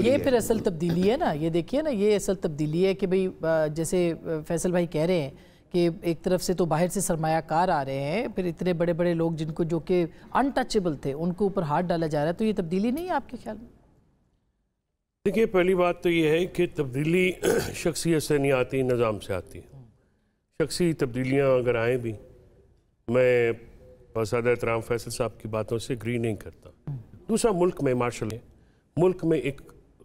یہ پھر اصل تبدیلی ہے نا، یہ دیکھیے نا، یہ اصل تبدیلی ہے کہ بھئی جیسے فیصل بھائی کہہ رہے ہیں کہ ایک طرف سے تو باہر سے سرمایہ کار آ رہے ہیں، پھر اتنے بڑے بڑے لوگ جن کو جو کہ انٹچیبل تھے ان کو اوپر ہاتھ ڈالا جا رہا ہے، تو یہ تبدیلی نہیں ہے آپ کے خیال میں؟ دیکھیے پہلی بات تو یہ ہے کہ تبدیلی شخصیت سے نہیں آتی، نظام سے آتی ہے۔ شخصی تبدیلیاں اگر آئیں بھی، میں بزیادہ احترام فیصل صاحب کی باتوں سے اگری نہیں کرتا۔ دوسرا، ملک میں مارشل ہے، ملک میں ایک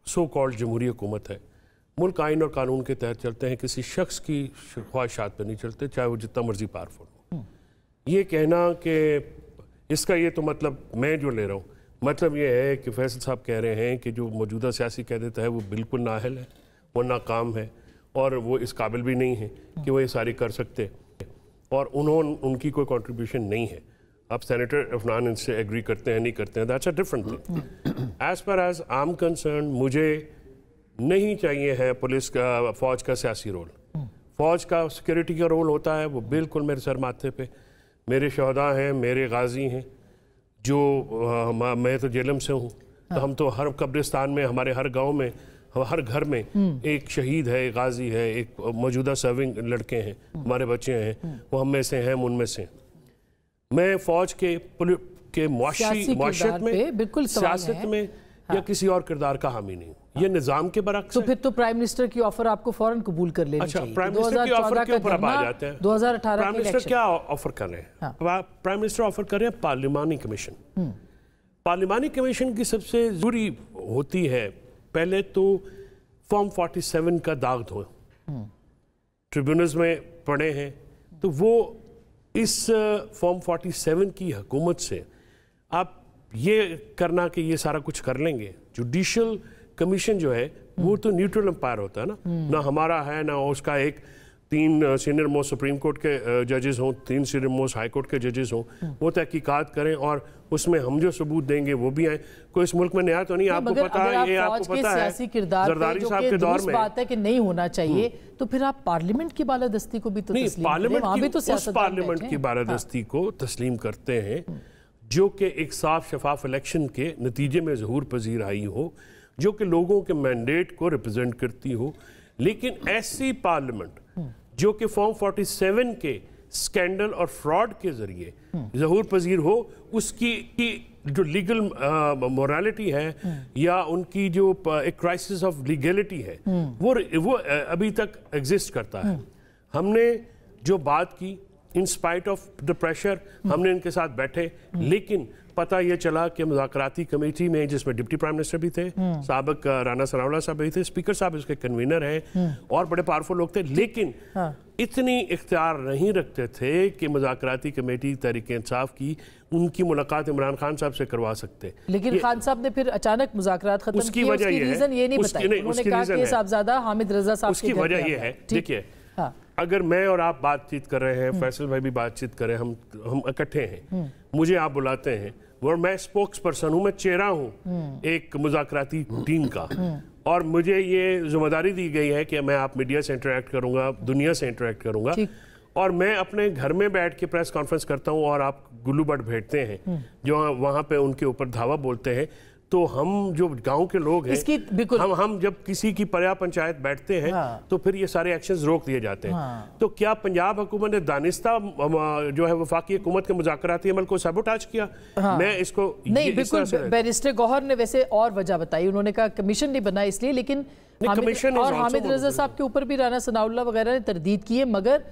سو کالڈ جمہوری حکومت ہے، ملک آئین اور قانون کے تحت چلتے ہیں، کسی شخص کی خواہشات پہ نہیں چلتے، چاہے وہ جتنا مرضی پاورفل ہو۔ یہ کہنا کہ اس کا یہ تو مطلب میں جو لے رہا ہوں، مطلب یہ ہے کہ فیصل صاحب کہہ رہے ہیں کہ جو موجودہ سیاسی قیادت ہے وہ بالکل نااہل ہے، وہ ناکام ہے، اور وہ اس قابل بھی نہیں ہے کہ وہ یہ ساری کر سکتے، اور ان کی کوئی کنٹریبیوشن نہیں ہے۔ آپ سینیٹر عفنان ان سے ایگری کرتے ہیں نہیں کرتے ہیں، that's a different thing. As per as I am concern, مجھے نہیں چاہیے ہے پولیس کا، فوج کا سیاسی رول۔ فوج کا سیکیورٹی کا رول ہوتا ہے، وہ بالکل میرے سر ماتھے پہ، میرے شہداء ہیں، میرے غازی ہیں، جو میں تو جیلم سے ہوں، تو ہم تو ہر قبرستان میں، ہمارے ہر گاؤں میں، ہر گھر میں ایک شہید ہے، ایک غازی ہے، ایک موجودہ سرونگ لڑکے ہیں، ہمارے بچے ہیں، وہ ہم میں سے ہیں، ہم ان میں سے ہیں۔ میں فوج کے معاشرت میں، سیاست میں یا کسی اور کردار کا حامی نہیں ہوں، یہ نظام کے برعکس ہے۔ تو پھر تو پرائم منسٹر کی آفر آپ کو فوراً قبول کر لینی چاہیے۔ اچھا، پرائم منسٹر کی آفر کے اوپر اب آ جاتے ہیں۔ 2018 پرائم منسٹر کیا آفر کر رہے ہیں؟ پرائم منسٹر آفر کر رہے ہیں پارلیمانی کمیشن۔ پارلیمانی کمیشن کی سب سے ضروری ہوتی ہے، پہلے تو فارم 47 کا داغ دھو، ٹریبیونلز میں پڑے ہیں، تو وہ اس فارم 47 کی حکومت سے آپ یہ کرنا کہ یہ سارا کچھ کر لیں گے۔ جوڈیشل کمیشن جو ہے وہ تو نیوٹرل امپائر ہوتا ہے نا، نہ ہمارا ہے نہ اس کا، ایک 3 سینئر موسٹ سپریم کورٹ کے ججز ہوں، 3 سینئر موسٹ ہائی کورٹ کے ججز ہوں، وہ تحقیقات کریں اور اس میں ہم جو ثبوت دیں گے وہ بھی آئیں۔ کوئی اس ملک میں نیا تو نہیں، آپ کو پتا ہے، یہ آپ کو پتا ہے زرداری صاحب کے دور میں بات ہے کہ نہیں ہونا چاہیے، تو پھر آپ پارلیمنٹ کی بالادستی کو بھی تو تسلیم کریں۔ اس پارلیمنٹ کی بالادستی کو تسلیم کرتے ہیں جو کہ ایک صاف شفاف الیکشن کے نتیجے میں ظہور پذیر آئی ہو، جو کہ لوگوں کے مینڈیٹ کو ریپرزینٹ کرتی ہو۔ لیکن ایسی پارلیمنٹ جو کہ فارم 47 کے سکینڈل اور فراڈ کے ذریعے ظہور پذیر ہو، اس کی جو لیگل مورالٹی ہے یا ان کی جو ایک کرائسس آف لیگلٹی ہے، وہ ابھی تک ایگزسٹ کرتا ہے۔ ہم نے جو بات کی، in spite of the pressure, ہم نے ان کے ساتھ بیٹھے، لیکن پتہ یہ چلا کہ مذاکراتی کمیٹی میں، جس میں ڈپٹی پرائم منسٹر بھی تھے، سابق رانا ثناءاللہ صاحب بھی تھے، اسپیکر صاحب اس کے کنوینر ہیں، اور بڑے پاورفل لوگ تھے، لیکن اتنی اختیار نہیں رکھتے تھے کہ مذاکراتی کمیٹی تحریک انصاف کی ان کی ملاقات عمران خان صاحب سے کروا سکتے۔ لیکن خان صاحب نے پھر اچانک مذاکرات ختم کیے، اس کی ریزن یہ نہیں بتائی، انہوں نے کہا کہ صاحبزادہ حامد رضا صاحب اس کی وجہ یہ ہے، دیکھیے اگر میں اور آپ بات چیت کر رہے ہیں، فیصل بھائی بھی بات چیت کر رہے ہیں، ہم اکٹھے ہیں، مجھے آپ بلاتے ہیں اور میں سپوکس پرسن ہوں، میں چہرہ ہوں ایک مذاکراتی ٹیم کا، اور مجھے یہ ذمہ داری دی گئی ہے کہ میں آپ میڈیا سے انٹریکٹ کروں گا، دنیا سے انٹریکٹ کروں گا، اور میں اپنے گھر میں بیٹھ کے پریس کانفرنس کرتا ہوں اور آپ گلو بٹ بھیجتے ہیں جو وہاں پہ ان کے اوپر دھاوا بولتے ہیں، تو ہم جو گاؤں کے لوگ ہیں، ہم جب کسی کی پریا پنچایت بیٹھتے ہیں تو پھر یہ سارے ایکشنز روک دیے جاتے ہیں۔ تو کیا پنجاب حکومت نے دانستہ جو ہے وفاقی حکومت کے مذاکراتی عمل کو سیبوٹاج کیا؟ میں اس کو نہیں، بالکل بیرسٹر گوہر نے ویسے اور وجہ بتائی، انہوں نے کہا کمیشن نہیں بنا اس لیے، لیکن اور حامد رضا صاحب کے اوپر بھی رانا ثناءاللہ وغیرہ نے تردید کی ہے، مگر